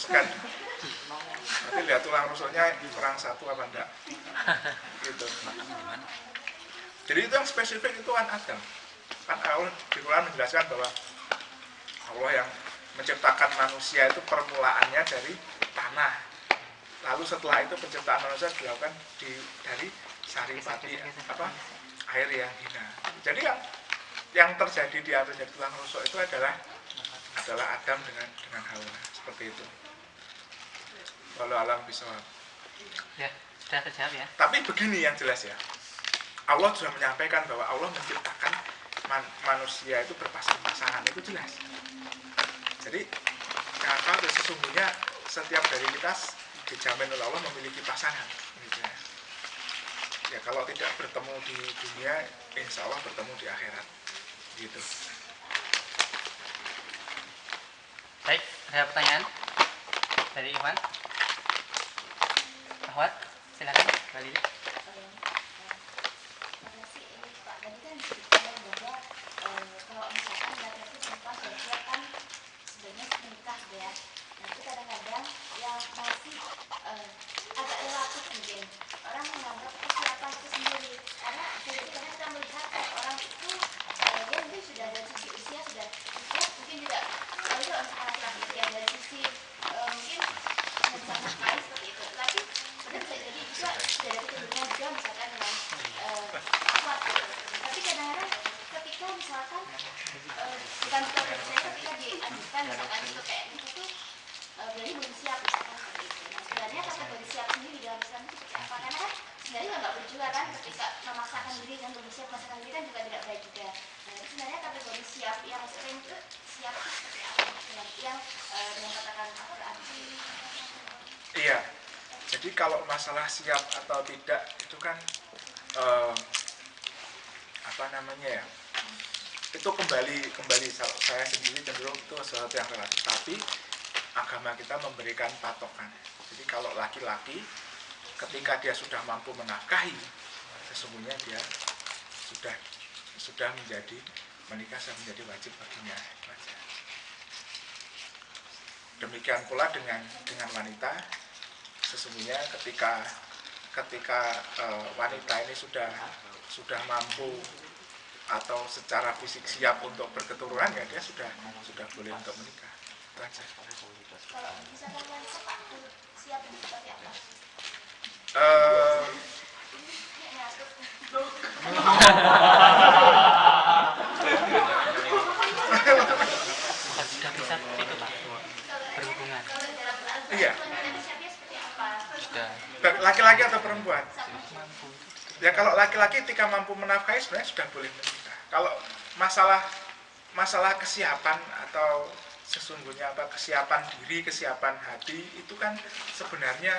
scan. Nanti lihat tulang rusuknya kurang satu apa enggak. Gitu. Jadi itu yang spesifik itu kan Adam. Kan Allah di Quran menjelaskan bahwa Allah yang menciptakan manusia itu permulaannya dari tanah. Lalu setelah itu penciptaan manusia dilakukan dari saripati air yang hina. Jadi yang terjadi di atas dari tulang rusuk itu adalah Adam dengan Hawa, seperti itu. Walau alam bisawab. Ya, sudah terjawab ya. Tapi begini yang jelas ya. Allah sudah menyampaikan bahwa Allah menciptakan manusia itu berpasang-pasangan, itu jelas. Jadi kalau sesungguhnya setiap dari kita dijamin oleh Allah memiliki pasangan gitu ya. Ya kalau tidak bertemu di dunia, insya Allah bertemu di akhirat gitu. Baik, ada pertanyaan dari Iwan? Ahwat, silakan kembali. Kalau misalkan laki-laki perempuan sudah kan sebenarnya menikah ya. Nanti kadang-kadang yang masih agak relatif mungkin orang menganggap persiapan itu sendiri. Karena kita melihat orang itu dia mungkin sudah dari sisi usia sudah cukup, mungkin juga kalau misalkan laki-laki yang dari sisi mungkin bisa sekali seperti itu. Tapi sebenarnya bisa jadi juga sudah dari keturunan juga misalkan dengan kuat gitu. Tapi kadang-kadang ketika misalkan bukan saya ketika dianjurkan misalkan itu kayak itu berarti belum siap misalkan seperti itu. Nah sebenarnya kategori siap sendiri dalam Islam itu seperti apa? Karena kan sebenarnya nggak boleh juga kan ketika memaksakan diri dan belum siap memaksakan diri kan juga tidak baik juga. Nah sebenarnya kategori siap yang sering itu siap itu seperti apa? Yang dengan katakan apa berarti? Iya. Jadi kalau masalah siap atau tidak itu kan itu kembali saya sendiri cenderung itu sesuatu yang relatif, tapi agama kita memberikan patokan. Jadi kalau laki-laki ketika dia sudah mampu menafkahi, sesungguhnya dia sudah menjadi menikah, sudah menjadi wajib baginya. Demikian pula dengan wanita, sesungguhnya ketika wanita ini sudah mampu atau secara fisik siap untuk berketurunan, ya dia sudah boleh untuk menikah. Itu aja. Kalau misalkan wanita siap seperti apa? Sudah bisa itu Pak, berhubungan. Iya. Sudah Laki-laki atau perempuan? mampu. Ya kalau laki-laki ketika mampu menafkahi sebenarnya sudah boleh menikah. Kalau masalah kesiapan atau sesungguhnya kesiapan diri, kesiapan hati itu kan sebenarnya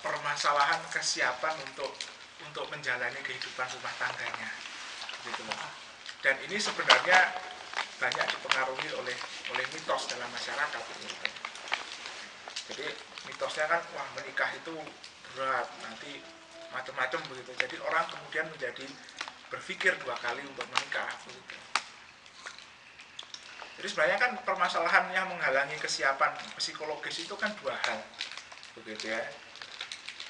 permasalahan kesiapan untuk menjalani kehidupan rumah tangganya, gitu loh. Dan ini sebenarnya banyak dipengaruhi oleh mitos dalam masyarakat. Gitu. Jadi mitosnya kan menikah itu berat, nanti macam-macam begitu. Jadi orang kemudian menjadi berpikir dua kali untuk menikah begitu. Jadi sebenarnya kan permasalahan yang menghalangi kesiapan psikologis itu kan dua hal, begitu ya.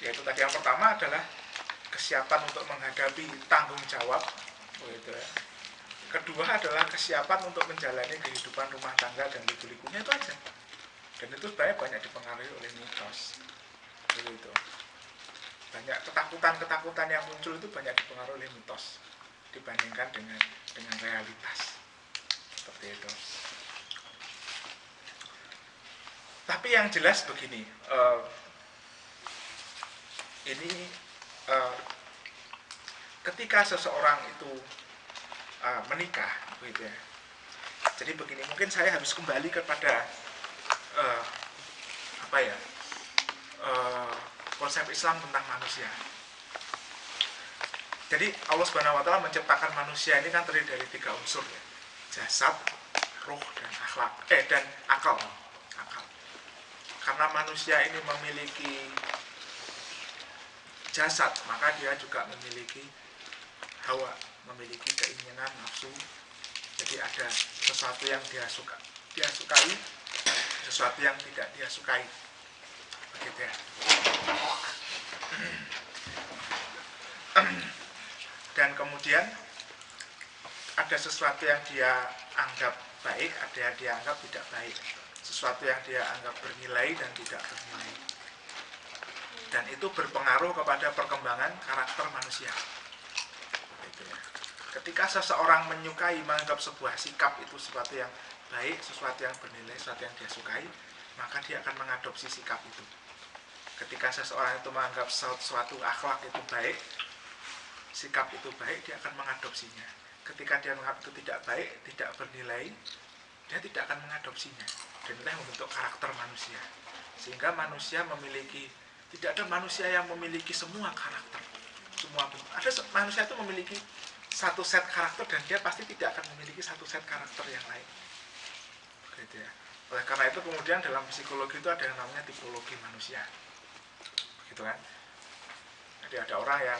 Yaitu tadi yang pertama adalah kesiapan untuk menghadapi tanggung jawab, begitu ya. Kedua adalah kesiapan untuk menjalani kehidupan rumah tangga dan liku-likunya, itu aja. Dan itu sebenarnya banyak dipengaruhi oleh mitos, begitu. Banyak ketakutan yang muncul itu banyak dipengaruhi oleh mitos dibandingkan dengan realitas, seperti itu. Tapi yang jelas begini, ketika seseorang itu menikah, gitu ya. Jadi begini, mungkin saya harus kembali kepada konsep Islam tentang manusia. Jadi Allah Subhanahu wa taala menciptakan manusia ini kan terdiri dari 3 unsur ya. Jasad, ruh dan akhlak dan akal. Karena manusia ini memiliki jasad, maka dia juga memiliki hawa, memiliki keinginan, nafsu. Jadi ada sesuatu yang dia sukai, sesuatu yang tidak dia sukai, begitu ya. Dan kemudian ada sesuatu yang dia anggap baik, ada yang dia anggap tidak baik, sesuatu yang dia anggap bernilai dan tidak bernilai, dan itu berpengaruh kepada perkembangan karakter manusia. Gitu ya. Ketika seseorang menyukai, menganggap sebuah sikap itu sesuatu yang baik, sesuatu yang bernilai, sesuatu yang dia sukai, maka dia akan mengadopsi sikap itu. Ketika seseorang itu menganggap suatu akhlak itu baik, sikap itu baik, dia akan mengadopsinya. Ketika dia menganggap itu tidak baik, tidak bernilai, dia tidak akan mengadopsinya. Dan itulah yang membentuk karakter manusia. Sehingga manusia memiliki, tidak ada manusia yang memiliki semua karakter, semua bentuk. Ada manusia itu memiliki satu set karakter dan dia pasti tidak akan memiliki satu set karakter yang lain. Gitu ya. Oleh karena itu kemudian dalam psikologi itu ada yang namanya tipologi manusia. Gitu kan. Jadi ada orang yang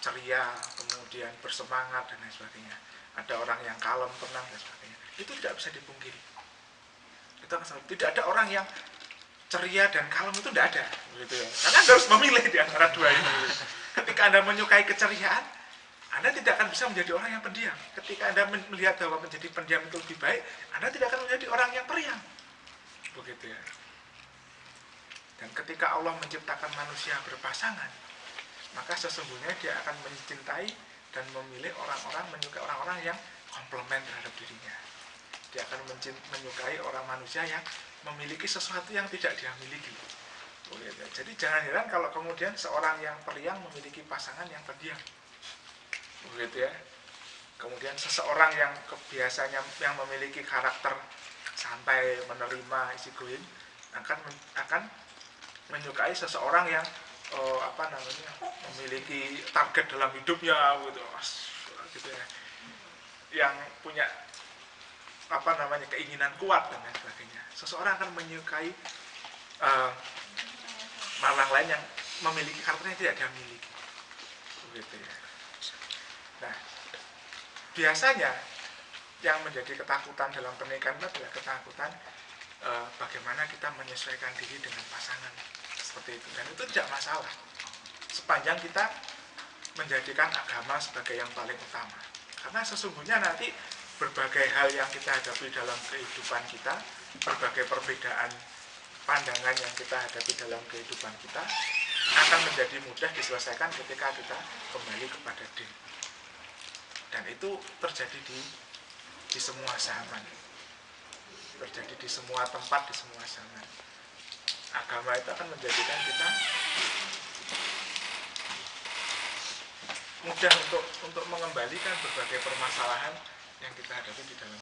ceria, kemudian bersemangat dan lain sebagainya. Ada orang yang kalem, tenang dan sebagainya. Itu tidak bisa dipungkiri. Itu tidak ada orang yang ceria dan kalem, itu tidak ada, gitu ya. Karena Anda harus memilih di antara dua ini. Ketika Anda menyukai keceriaan, Anda tidak akan bisa menjadi orang yang pendiam. Ketika Anda melihat bahwa menjadi pendiam itu lebih baik, Anda tidak akan menjadi orang yang periang. Begitu ya. Dan ketika Allah menciptakan manusia berpasangan, maka sesungguhnya dia akan mencintai dan memilih orang-orang, menyukai orang-orang yang komplement terhadap dirinya. Dia akan menyukai orang manusia yang memiliki sesuatu yang tidak dia miliki. Jadi jangan heran kalau kemudian seorang yang periang memiliki pasangan yang pendiam. Begitu ya. Kemudian seseorang yang biasanya yang memiliki karakter santai, menerima, easygoing, akan menyukai seseorang yang memiliki target dalam hidupnya, gitu ya, yang punya keinginan kuat dan lain sebagainya. Seseorang akan menyukai orang lain yang memiliki karakter yang tidak dia miliki, begitu ya. Nah, biasanya yang menjadi ketakutan dalam pernikahan adalah ketakutan bagaimana kita menyesuaikan diri dengan pasangan seperti itu, dan itu tidak masalah sepanjang kita menjadikan agama sebagai yang paling utama. Karena sesungguhnya nanti berbagai hal yang kita hadapi dalam kehidupan kita, berbagai perbedaan pandangan yang kita hadapi dalam kehidupan kita akan menjadi mudah diselesaikan ketika kita kembali kepada din. Dan itu terjadi di semua zaman, terjadi di semua tempat, di semua zaman. Agama itu akan menjadikan kita mudah untuk mengembalikan berbagai permasalahan yang kita hadapi di dalam